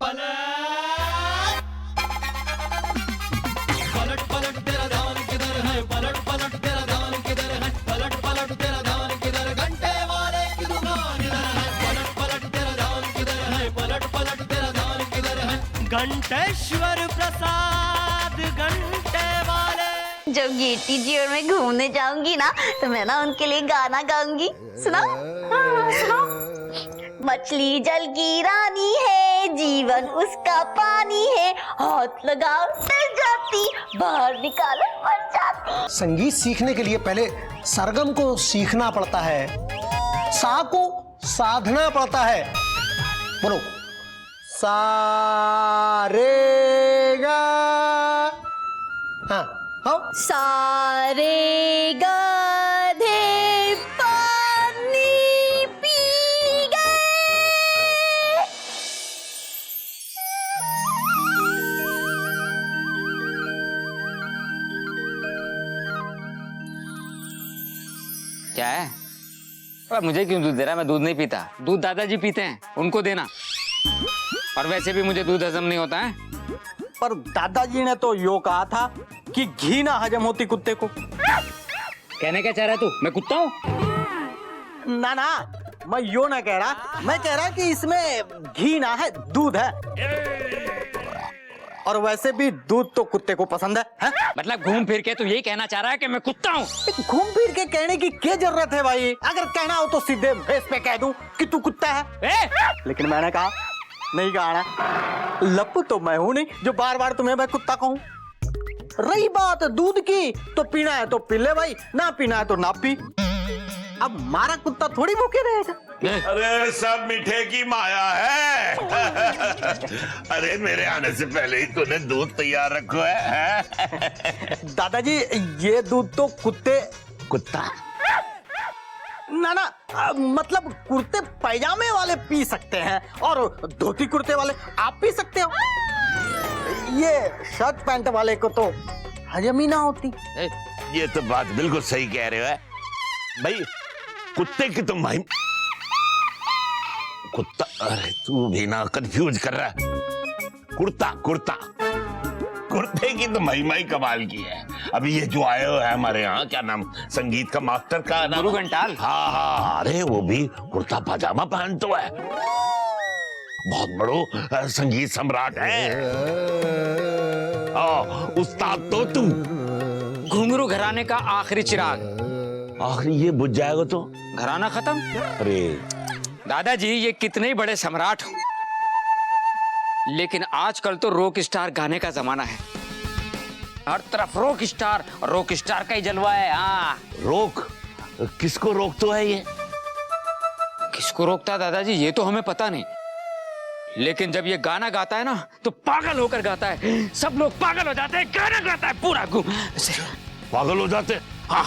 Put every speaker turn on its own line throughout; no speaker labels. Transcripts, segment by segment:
पलट पलट पलट तेरा ध्यान किधर है, पलट पलट तेरा ध्यान किधर है, पलट पलट तेरा ध्यान किधर, घंटे वाले की दुकान इधर है, पलट पलट तेरा ध्यान किधर है, पलट पलट तेरा ध्यान किधर है। घंटेश्वर प्रसाद घंटे वाले।
जब गेटी जी और मैं घूमने जाऊंगी ना तो मैं ना उनके लिए गाना गाऊंगी। सुना? सुनो। मछली जल की रानी है, जीवन उसका पानी है, हाथ लगाओ डर जाती, बाहर निकालो मर जाती।
संगीत सीखने के लिए पहले सरगम को सीखना पड़ता है, सा को साधना पड़ता है। बोलो सा रे गा। हाँ आओ।
सारे गधे पानी पी गए।
क्या है? अब मुझे क्यों दूध दे रहा है? मैं दूध नहीं पीता। दूध दादाजी पीते हैं, उनको देना। और वैसे भी मुझे दूध हजम नहीं होता है।
पर दादाजी ने तो यो कहा था कि घी ना हजम होती कुत्ते को।
कहने क्या चाह रहा है तू? मैं कुत्ता हूँ?
ना ना, मैं यो ना कह रहा, मैं कह रहा कि इसमें घी ना है, दूध है। और वैसे भी दूध तो कुत्ते को पसंद है?
मतलब घूम फिर के तू यही कहना चाह रहा है कि मैं कुत्ता हूँ?
घूम फिर के कहने की क्या जरूरत है भाई? अगर कहना हो तो सीधे फेस पे कह दूं कि तू कुत्ता है। लेकिन मैंने कहा नहीं कहा ना। लप्पू तो मैं हूं नहीं जो बार बार तुम्हें मैं कुत्ता कहूं। रही बात दूध की, तो पीना है तो पी ले भाई, ना पीना है तो ना पी। अब मारा कुत्ता थोड़ी भूखे रहेगा।
अरे सब मीठे की माया है। अरे मेरे आने से पहले ही तूने दूध तैयार रखो है।
दादाजी ये दूध तो कुत्ते
कुत्ता
ना ना मतलब कुर्ते पैजामे वाले पी सकते हैं और धोती कुर्ते वाले आप पी सकते हो। ये शर्ट पैंट वाले को तो हजम ही ना होती।
ये तो बात बिल्कुल सही कह रहे हो भाई। कुत्ते की तो माई कुत्ता, अरे तू भी ना कंफ्यूज कर रहा है। कुर्ता कुर्ता कुर्ते की तो महिमा कमाल की है। अभी ये जो आए हुए है हमारे यहाँ, क्या नाम, संगीत का मास्टर का नाम,
गुरु घंटाल।
हाँ हाँ, अरे वो भी कुर्ता पजामा पहनता है। बहुत बड़ो संगीत सम्राट है। उस्ताद तो तू।
घुंघरू घराने का आखिरी चिराग।
आखिरी ये बुझ जाएगा तो
घराना खत्म।
अरे
दादाजी ये कितने ही बड़े सम्राट हो, लेकिन आजकल तो रॉक स्टार गाने का जमाना है। हर तरफ रॉक स्टार का ही जलवा है। हाँ,
रोक किसको रोक तो है ये?
किसको रोकता दादाजी ये तो हमें पता नहीं, लेकिन जब ये गाना गाता है ना तो पागल होकर गाता है। सब लोग पागल हो जाते हैं। गाना गाता है पूरा
पागल हो जाते।
हाँ,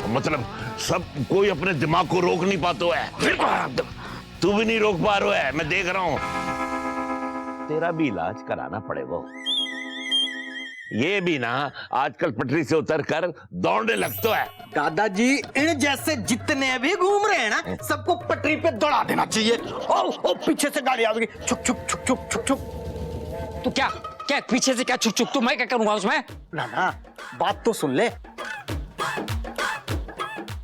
मतलब सब कोई अपने दिमाग को रोक नहीं पाता है।
बिल्कुल।
तू भी नहीं रोक पा रहा है, मैं देख रहा हूं। तेरा भी इलाज कराना पड़ेगा। ये भी ना आजकल पटरी से उतर कर दौड़ने लगता है।
दादाजी इन जैसे जितने भी घूम रहे हैं ना, सबको पटरी पे दौड़ा देना चाहिए। ओ पीछे से गाड़ी आ गई, छुक छुक छुक छुक छुक छुक।
तो क्या क्या पीछे से क्या छुक छुक? तो मैं क्या करूंगा उसमें?
ना ना बात तो सुन ले।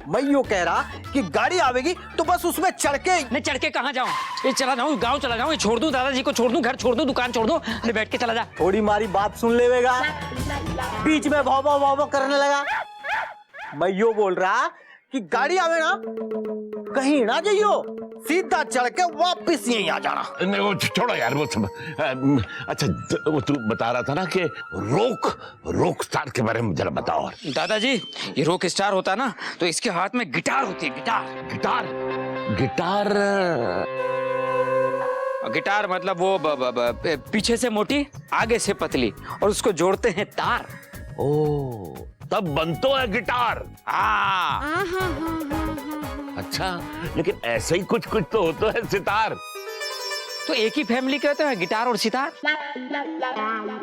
मैं यो कह रहा कि गाड़ी आवेगी तो बस उसमें चढ़ के।
नहीं चढ़ के कहाँ जाऊं? ये चला जाऊं, गांव चला जाऊं, ये छोड़ दूं, दादाजी को छोड़ दूं, घर छोड़ दूं, दुकान छोड़ दूं? अरे बैठ के चला जा।
थोड़ी मारी बात सुन लेगा, बीच में भाव भाव भाव करने लगा। मैं यो बोल रहा कि गाड़ी आवे ना कहीं ना जाइयो, सीधा चढ़ के वापिस यहीं आ जाना।
नहीं वो छोड़ो यार, वो सब। अच्छा वो तू बता रहा था ना कि रॉक स्टार के बारे में जरा बताओ।
दादाजी ये रॉक स्टार होता ना तो इसके हाथ में गिटार होती है। गिटार गिटार गिटार मतलब वो पीछे से मोटी आगे से पतली और उसको जोड़ते हैं तार।
ओ तब बनतो है गिटार।
हाँ।
अच्छा लेकिन ऐसा ही कुछ कुछ तो होता है सितार।
तो एक ही फैमिली के होते हैं गिटार और सितार।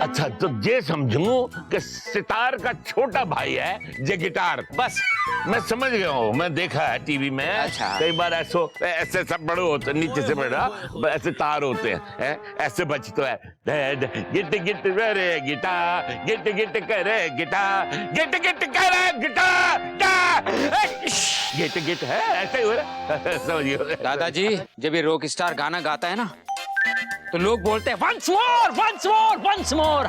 अच्छा तो ये समझूं कि सितार का छोटा भाई है जे गिटार।
बस
मैं समझ गया हूँ, मैं देखा है टीवी में।
अच्छा।
कई बार ऐसे सब बड़े होते हैं, नीचे से बड़ा ऐसे तार होते हैं, ऐसे बजते है गिट गिट करे गिटार, गिट गिट करे गिटार, गिट गिट करे गिटार, गिट गिट है ऐसे ही हो रहा है। समझिए
दादाजी, जब ये रॉक स्टार गाना गाता है ना तो लोग बोलते हैं once more once more once more.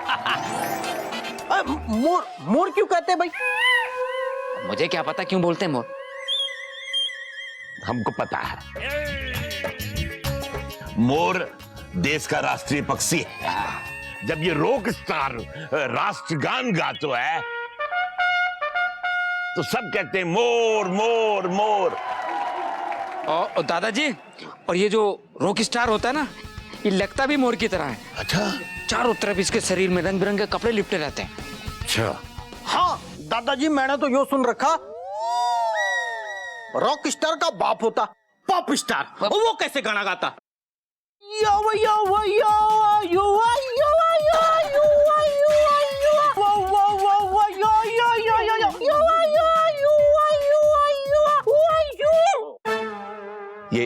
More more क्यों कहते हैं भाई?
मुझे क्या पता क्यों बोलते हैं मोर।
हमको पता है, मोर देश का राष्ट्रीय पक्षी है। जब ये रॉक स्टार राष्ट्रगान गाता है तो सब कहते हैं मोर मोर मोर।
और दादाजी, और ये जो रॉक स्टार होता है ना, ये लगता भी मोर की तरह है।
अच्छा
चारों तरफ इसके शरीर में रंग बिरंगे कपड़े लिपटे रहते हैं।
अच्छा।
हाँ दादाजी, मैंने तो यो सुन रखा, रॉक स्टार का बाप होता पॉप स्टार, वो कैसे गाना गाता? यो यो यो यो यो यो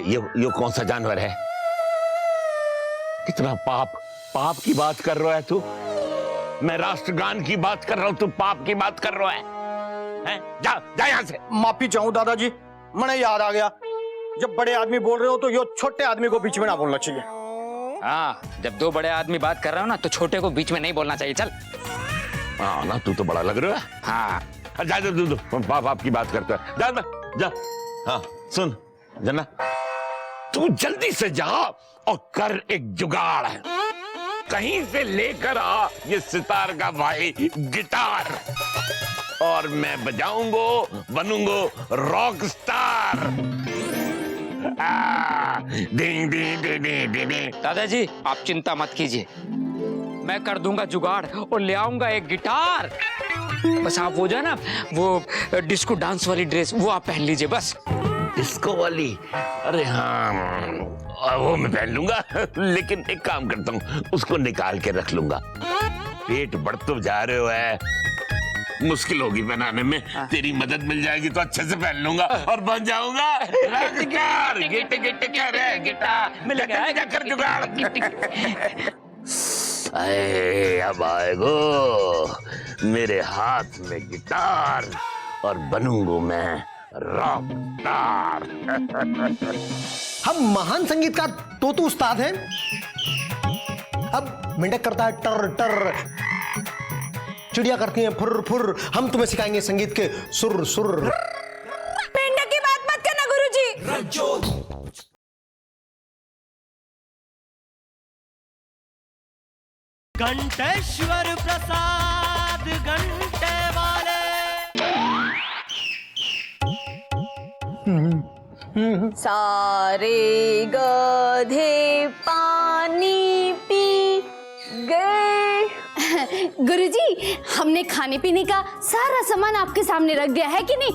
यो
ये कौन सा जानवर है? कितना पाप पाप की बात कर रहा है तू? मैं राष्ट्रगान की बात कर रहा हूं, तू पाप की बात कर रहा है? जा जा यहां से।
माफी चाहूं दादाजी, मैंने याद आ गया, जब बड़े आदमी बोल रहे हो तो यो छोटे आदमी को बीच में ना बोलना चाहिए।
हाँ, जब दो बड़े आदमी बात कर रहे हो ना तो छोटे को बीच में नहीं बोलना चाहिए। चल।
हाँ ना, तू तो बड़ा लग रहा है।
हाँ
जा तू बाप की बात करता है। जा जा। हाँ सुन जना, तू जल्दी से जा और कर एक जुगाड़, कहीं से लेकर आ ये सितार का भाई गिटार, और मैं बजाऊंगो, बनूंगो रॉक स्टार। डिंग डिंग डिंग डिंग डिंग।
दादाजी, आप चिंता मत कीजिए, मैं कर दूंगा जुगाड़ और ले आऊंगा एक गिटार। बस आप वो जो है ना, वो डिस्को डांस वाली ड्रेस वो आप पहन लीजिए बस।
डिस्को वाली? अरे हाँ, वो मैं पहन लूंगा, लेकिन एक काम करता हूँ, उसको निकाल के रख लूंगा। पेट बढ़ तो जा रहे हो है, मुश्किल होगी बनाने में। तेरी मदद मिल जाएगी तो अच्छे से पहन लूंगा और बन जाऊंगा राजकुमार। गिट गिट करे गिटार, मिलेगा कर जुगाड़। अब आएगो मेरे हाथ में गिटार और बनूंगा मैं रॉक स्टार।
हम महान संगीतकार तोतू उस्ताद हैं। अब मेंढक करता है टर टर, चिड़िया करती हैं फुर फुर, हम तुम्हें सिखाएंगे संगीत के सुर सुर।
मेंढक की बात मत करना गुरुजी।
घंटेश्वर प्रसाद घंटे वाले।
सारे गधे पानी पी गए। गुरुजी, हमने खाने पीने का सारा सामान आपके सामने रख दिया है कि नहीं?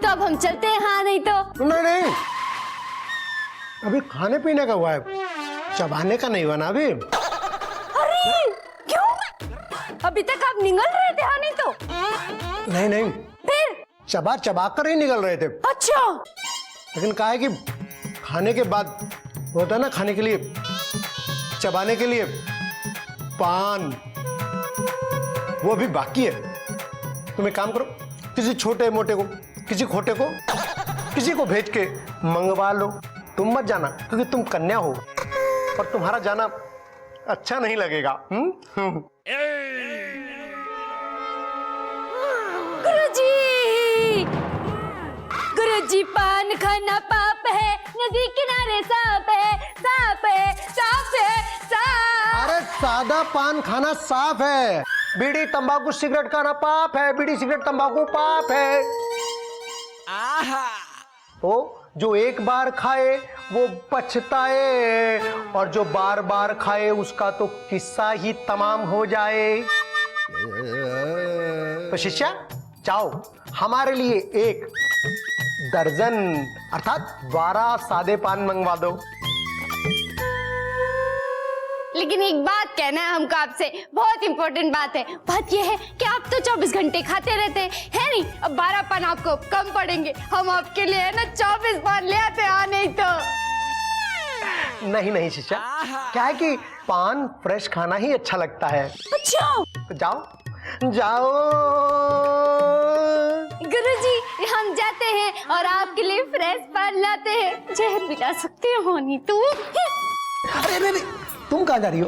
तो अब हम चलते हैं। हाँ नहीं तो
नहीं, अभी खाने पीने का हुआ है, चबाने का नहीं बना अभी।
अरे क्यों? अभी तक आप निगल रहे थे। हाँ नहीं तो
नहीं,
फिर
चबा चबा कर ही निकल रहे थे।
अच्छा,
लेकिन कहा है कि खाने के बाद होता है ना, खाने के लिए चबाने के लिए पान, वो अभी बाकी है। तुम एक काम करो, किसी छोटे मोटे को, किसी खोटे को, किसी को भेज के मंगवा लो। तुम मत जाना, क्योंकि तुम कन्या हो और तुम्हारा जाना अच्छा नहीं लगेगा।
गुरुजी, पान खाना पाप है, नदी किनारे सांप है, सांप है, सांप है, सांप।
अरे सादा पान खाना साफ है, बीड़ी तंबाकू सिगरेट खाना पाप है, बीड़ी सिगरेट तंबाकू पाप है। तो जो एक बार खाए वो पछताए, और जो बार बार खाए उसका तो किस्सा ही तमाम हो जाए। तो शिष्या, जाओ हमारे लिए एक दर्जन अर्थात 12 सादे पान मंगवा दो।
लेकिन एक बात कहना है हमको आपसे, बहुत इंपॉर्टेंट बात है। बात ये है कि आप तो 24 घंटे खाते रहते हैं, है नहीं? अब 12 पान आपको कम पड़ेंगे, हम आपके लिए है ना 24 पान ले आते हैं। नहीं तो
नहीं शिष्या, क्या है कि पान फ्रेश खाना ही अच्छा लगता है।
अच्छा
तो जाओ
गुरुजी, हम जाते हैं और आपके लिए फ्रेश पान लाते हैं। जहर भी ला सकते हो नहीं तो।
अरे तुम कहाँ जा रही हो?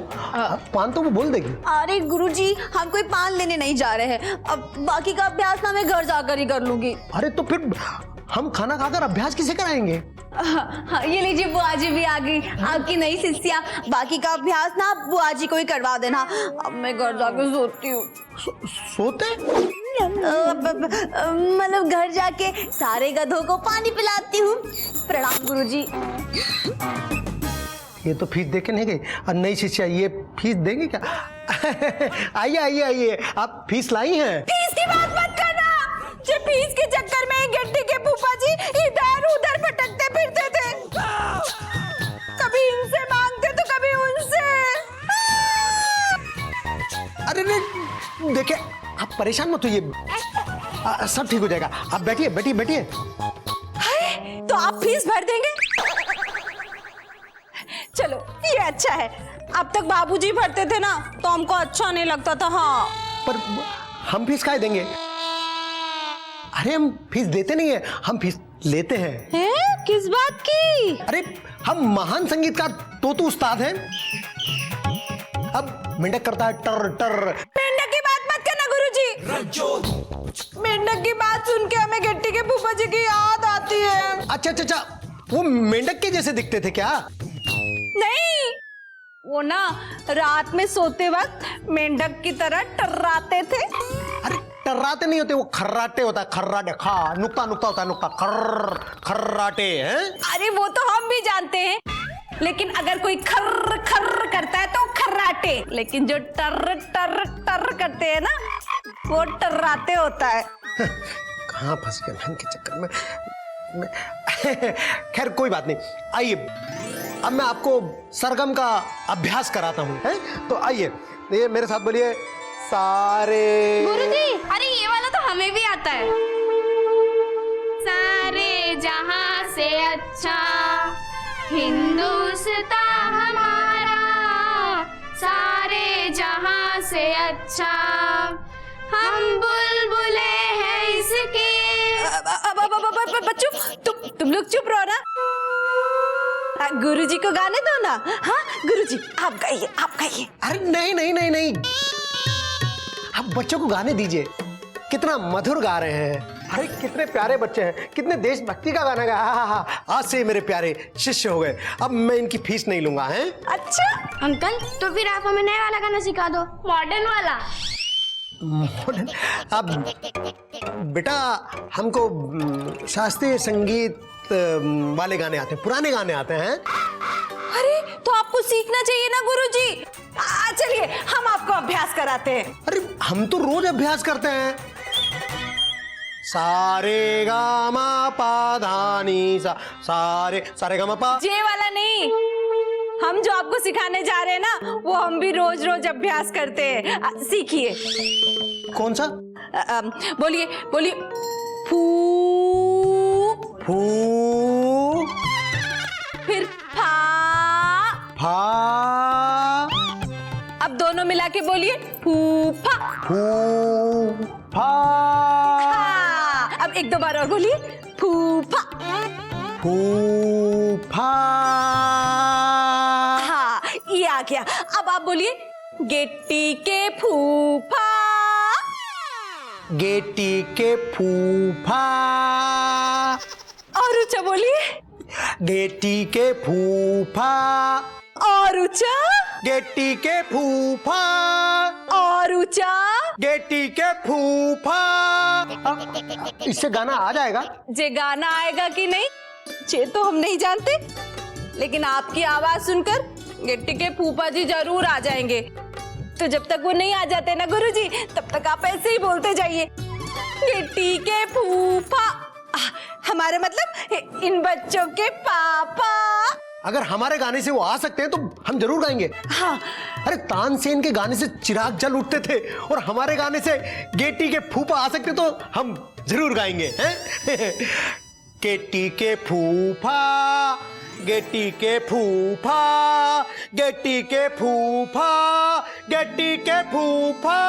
पान तो वो बोल देगी।
अरे गुरुजी, हम कोई पान लेने नहीं जा रहे हैं, अब बाकी का अभ्यास ना मैं घर जाकर ही कर लूंगी।
अरे तो फिर हम खाना खाकर अभ्यास किसे कराएंगे?
हाँ, ये लीजिए, बुआ जी भी आ गई, आपकी नई शिष्या। बाकी का अभ्यास ना बुआ जी को ही करवा देना, अब मैं घर जाकर सोती हूँ।
सोते?
मतलब घर जाके सारे गधों को पानी पिलाती हूँ। प्रणाम गुरुजी।
ये तो फीस दे के नहीं गई। और नई शिष्या, ये फीस देंगे क्या? आइए, आप फीस लाई हैं?
फीस की बात मत करना। जो फीस के चक्कर में गड्ढे के फूफा जी इधर उधर भटकते फिरते थे, कभी इनसे मांगते तो कभी उनसे।
अरे नहीं, देखिए आप परेशान मत होइए, सब ठीक हो जाएगा। आप बैठिए।
तो आप फीस भर देंगे? चलो ये अच्छा है, अब तक बाबूजी भरते थे ना तो हमको अच्छा नहीं लगता था। हाँ,
पर हम फीस काहे देंगे? अरे हम फीस देते नहीं है, हम फीस लेते हैं।
किस बात की?
अरे हम महान संगीतकार तोतू उस्ताद हैं। अब मेंढक करता है टर टर।
मेंढक की बात मत करना गुरुजी। मेंढक की बात सुन के हमें गट्टी के फूफा जी की याद आती है।
अच्छा, वो मेंढक के जैसे दिखते थे क्या?
नहीं, वो ना रात में सोते वक्त मेंढक की तरह टर्राते थे।
अरे टर्राते नहीं होते, वो खर्राटे होता है। खर्राटे, खा नुक्ता होता है, नुक्ता खर्राटे हैं।
अरे वो तो हम भी जानते हैं, लेकिन अगर कोई खर्र खर्र करता है तो खर्राटे, लेकिन जो टर टर टर करते हैं ना वो टर्राते होता है।
कहाँ फंस गया मैं इनके चक्कर में। खैर कोई बात नहीं, आइए अब मैं आपको सरगम का अभ्यास कराता हूँ। तो आइए, ये मेरे साथ बोलिए, सारे।
गुरुजी, अरे ये वाला तो हमें भी आता है। सारे जहां से अच्छा हिंदुस्तान हमारा, सारे जहां से अच्छा हम बुलबुले हैं इसके।
बच्चों, तुम लोग चुप रहो ना। गुरुजी को गाने दो ना। हाँ गुरुजी, आप गाइए।
अरे नहीं, आप बच्चों को गाने दीजिए, कितना मधुर गा रहे हैं। अरे कितने प्यारे बच्चे हैं, कितने देशभक्ति का गाना गाया। हाँ, आज से मेरे प्यारे शिष्य हो गए, अब मैं इनकी फीस नहीं लूंगा। है
अच्छा
अंकल, तो फिर आप हमें नया वाला गाना सिखा दो, मॉडर्न वाला।
मॉडर्न? अब बेटा हमको शास्त्रीय संगीत वाले गाने आते हैं, पुराने गाने आते हैं।
अरे तो आपको सीखना चाहिए ना गुरुजी। चलिए हम आपको अभ्यास कराते हैं।
अरे हम तो रोज अभ्यास करते हैं। सारे गा मा पा धा नी सा, सारे गा मा पा।
ये वाला नहीं, हम जो आपको सिखाने जा रहे हैं ना वो हम भी रोज रोज अभ्यास करते हैं। सीखिए।
कौन सा?
बोलिए फू
फू,
फिर फा। अब दोनों मिला के बोलिए, फूफा।
फूफा।
हाँ, अब एक दो बार और बोलिए, फूफा।
फूफा।
हाँ, ये आ गया। अब आप बोलिए, गेट्टी के फूफा।
गेटी के फूफा।
और ऊंचा बोलिए,
गेटी के फूफा।
और ऊंचा,
गेटी के फूफा।
और ऊंचा,
गेटी के फूफा। इससे गाना आ जाएगा?
जे गाना आएगा कि नहीं ये तो हम नहीं जानते, लेकिन आपकी आवाज सुनकर गेट्टी के फूफा जी जरूर आ जाएंगे। तो जब तक वो नहीं आ जाते ना गुरुजी, तब तक आप ऐसे ही बोलते जाइए, गेट्टी के फूफा। हमारे मतलब इन बच्चों के पापा।
अगर हमारे गाने से वो आ सकते हैं तो हम जरूर गाएंगे।
हाँ।
अरे तानसेन के गाने से चिराग जल उठते थे और हमारे गाने से गेटी के फूफा आ सकते तो हम जरूर गाएंगे, हैं? गेटी के फूफा, गेटी के फूफा, गेटी के फूफा, गेटी के फूफा,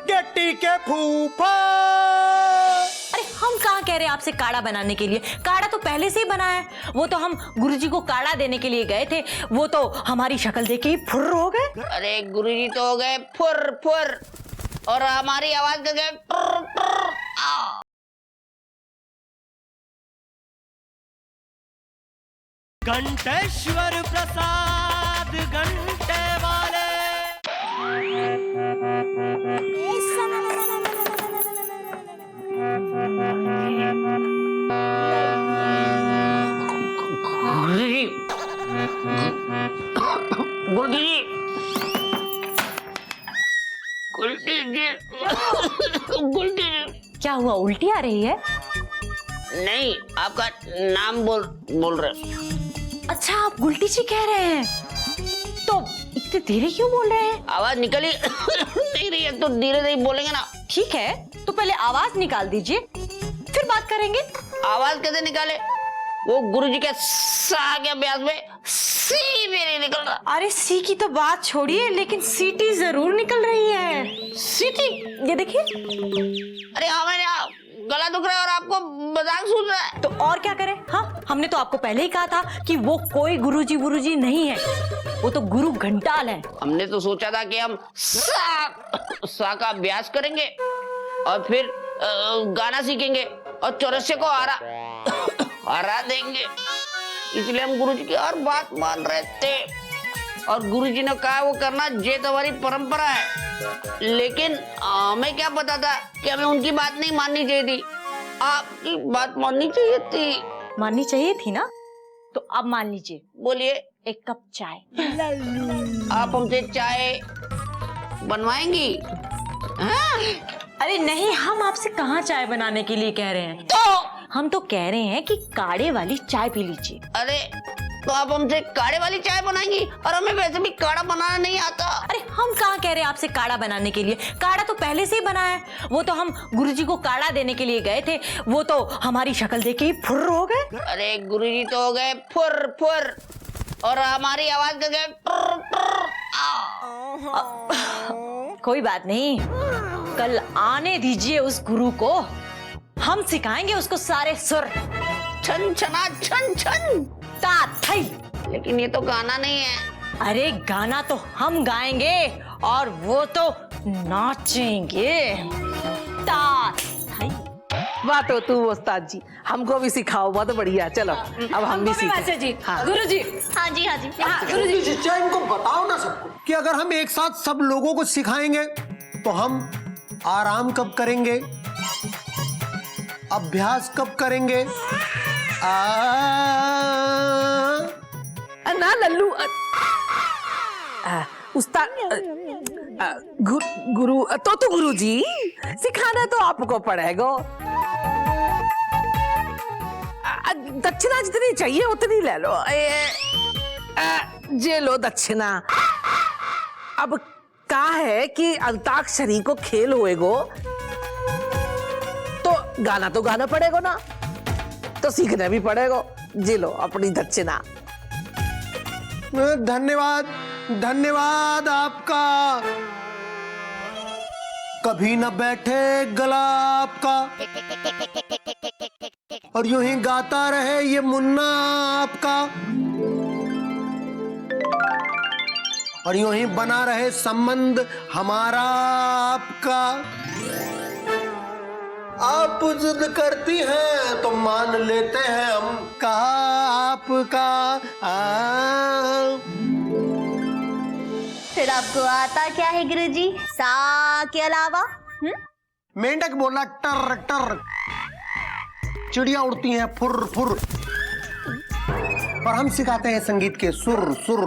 गेटी के फूफा।
अरे हम कहाँ कह रहे हैं आपसे काढ़ा बनाने के लिए, काढ़ा तो पहले से ही बना है। वो तो हम गुरुजी को काढ़ा देने के लिए गए थे, वो तो हमारी शक्ल देख के ही फुर्र हो गए।
अरे गुरुजी तो हो गए फुर फुर और हमारी आवाज कर गए टुर टुर। आ।
घंटेश्वर प्रसाद घंटे वाले।
क्या हुआ, उल्टी आ रही है?
नहीं, आपका नाम बोल रहे।
अच्छा, आप गुलटी जी कह रहे हैं, तो इतने धीरे क्यों बोल रहे हैं?
आवाज निकली नहीं रही है तो धीरे धीरे बोलेंगे ना।
ठीक है, तो पहले आवाज निकाल दीजिए, फिर बात करेंगे।
आवाज कैसे निकाले? वो गुरुजी के सा के अभ्यास में सी भी नहीं निकल रहा।
अरे सी की तो बात छोड़िए, लेकिन सीटी जरूर निकल रही है।
सीटी?
ये देखिए।
अरे हाँ, मैंने गला दुख रहा है और आपको मजाक सूझ रहा है।
तो और क्या करें? हाँ, हमने तो आपको पहले ही कहा था कि वो कोई गुरुजी नहीं है, वो तो गुरु घंटाल है।
हमने तो सोचा था कि हम सा का अभ्यास करेंगे और फिर गाना सीखेंगे और चौरसिया को हरा देंगे, इसलिए हम गुरुजी की हर बात मान रहे थे। और गुरुजी ने कहा वो करना ये तुम्हारी परंपरा है, लेकिन हमें क्या पता था कि हमें उनकी बात नहीं माननी चाहिए थी, आपकी बात माननी चाहिए थी।
माननी चाहिए थी ना, तो अब मान लीजिए।
बोलिए।
1 कप चाय।
आप हमसे चाय बनवाएंगी? हाँ?
अरे नहीं, हम आपसे कहाँ चाय बनाने के लिए कह रहे हैं,
तो
हम तो कह रहे हैं कि काढ़े वाली चाय पी लीजिए।
अरे तो आप हमसे काढ़े वाली चाय बनाएंगी, और हमें वैसे भी काढ़ा बनाना नहीं आता।
अरे हम कहाँ कह रहे हैं आपसे काढ़ा बनाने के लिए, काढ़ा तो पहले से ही बना है। वो तो हम गुरुजी को काढ़ा देने के लिए गए थे, वो तो हमारी शक्ल देख के ही फुर्र हो गए।
अरे गुरुजी तो हो गए फुर फुर और हमारी आवाज कर गए टुर टुर।
कोई बात नहीं, कल आने दीजिए उस गुरु को, हम सिखाएंगे उसको सारे सुर।
छन छना छन छन
ता थई।
लेकिन ये तो गाना नहीं है।
अरे गाना तो हम गाएंगे और वो तो नाचेंगे। ता थई।
बात हो तू उस्ताद जी, हमको भी सिखाओ, बहुत बढ़िया। चलो अब हम भी सीखें।
जी।
हाँ।
गुरुजी।
हाँ जी, हाँ जी।
हाँ, गुरुजी।
जीजा इनको बताओ ना सबको कि अगर हम एक साथ सब लोगों को सिखाएंगे तो हम आराम कब करेंगे, अभ्यास कब करेंगे?
ना लल्लू, उस्ताद गुरु तो गुरुजी सिखाना तो आपको पड़ेगा। दक्षिणा जितनी चाहिए उतनी ले लो। जे लो दक्षिणा। अब क्या है कि अंताक्षरी को खेल होएगो तो गाना पड़ेगा ना, तो सीखना भी पड़ेगा। जी लो अपनी दक्षिणा।
धन्यवाद, धन्यवाद आपका। कभी न बैठे गला आपका और यूं ही गाता रहे ये मुन्ना आपका, और यूं ही बना रहे संबंध हमारा आपका। आप जिद करती हैं तो मान लेते हैं हम, कहा आपका।
फिर आपको आता क्या है गुरुजी सा के अलावा?
मेंढक बोला टर टर, चिड़िया उड़ती हैं फुर फुर, और हम सिखाते हैं संगीत के सुर सुर।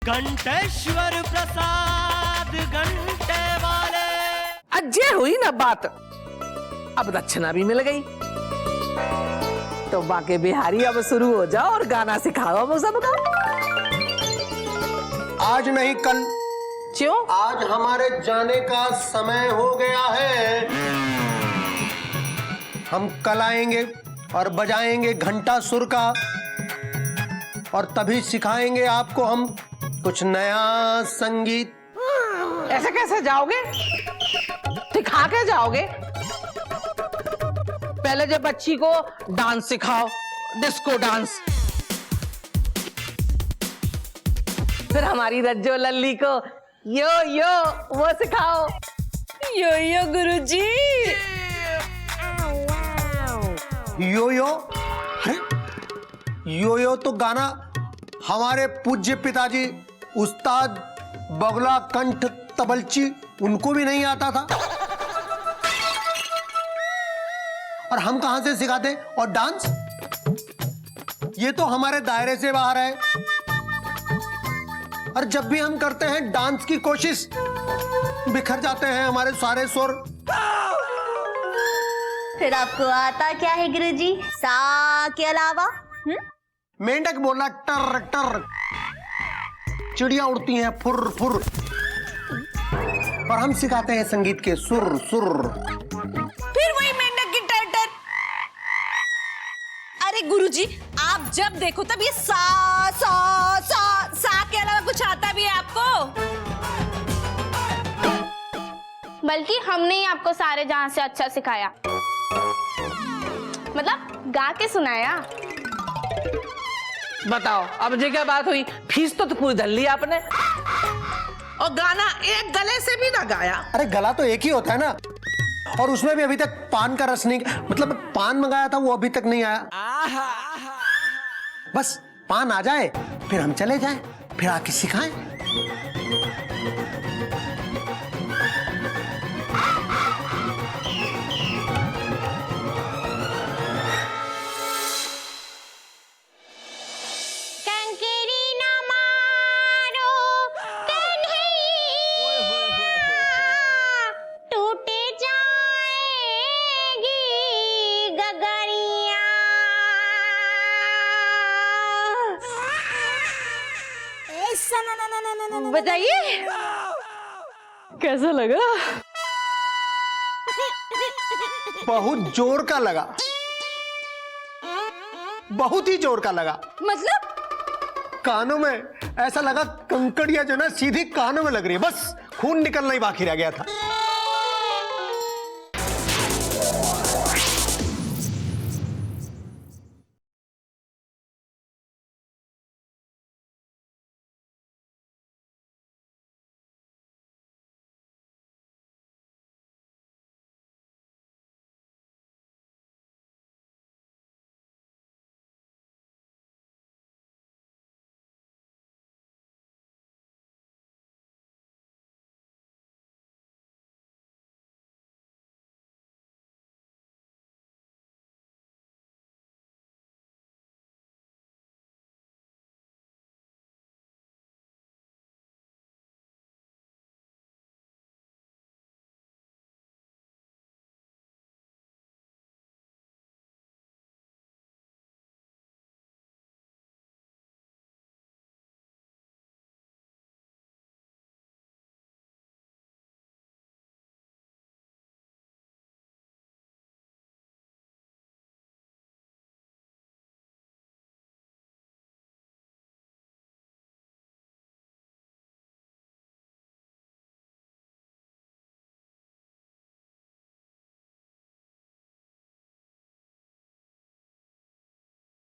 घंटेश्वर प्रसाद घंटे वाले।
अज्जे हुई ना बात, अब दक्षिणा भी मिल गई। तो बाके बिहारी अब शुरू हो जाओ और गाना सिखाओ अब सबको।
आज नहीं कल,
क्यों?
आज हमारे जाने का समय हो गया है। हम कल आएंगे और बजाएंगे घंटा सुर का, और तभी सिखाएंगे आपको हम कुछ नया संगीत।
ऐसे कैसे जाओगे? सिखा के जाओगे? पहले जब बच्ची को डांस सिखाओ, डिस्को डांस, फिर हमारी रज्जो लल्ली को यो यो वो सिखाओ।
यो यो गुरुजी।
यो यो, अरे यो यो तो गाना हमारे पूज्य पिताजी उस्ताद बगला कंठ तबलची उनको भी नहीं आता था, और हम कहां से सिखाते? और डांस, ये तो हमारे दायरे से बाहर है। और जब भी हम करते हैं डांस की कोशिश, बिखर जाते हैं हमारे सारे सुर।
फिर आपको आता क्या है गुरुजी सा के अलावा?
मेंढक बोला टर टर, चिड़िया उड़ती हैं फुर फुर, और हम सिखाते हैं संगीत के सुर सुर।
फिर वही मेंढक की टर टर। अरे गुरुजी, आप जब देखो तब ये सा सा सा सा के अलावा कुछ आता भी है आपको?
बल्कि हमने ही आपको सारे जहां से अच्छा सिखाया, मतलब गा के सुनाया।
बताओ अब जी क्या बात हुई? फीस तो पूरी धर ली आपने, और गाना एक गले से भी ना गाया।
अरे गला तो एक ही होता है ना, और उसमें भी अभी तक पान का रस नहीं, मतलब पान मंगाया था वो अभी तक नहीं आया। बस पान आ जाए फिर हम चले जाएं, फिर आके सिखाएं।
बताइए कैसा लगा?
बहुत जोर का लगा, बहुत ही जोर का लगा।
मतलब
कानों में ऐसा लगा कंकड़ियां जो ना सीधी कानों में लग रही है, बस खून निकलना ही बाकी रह गया था।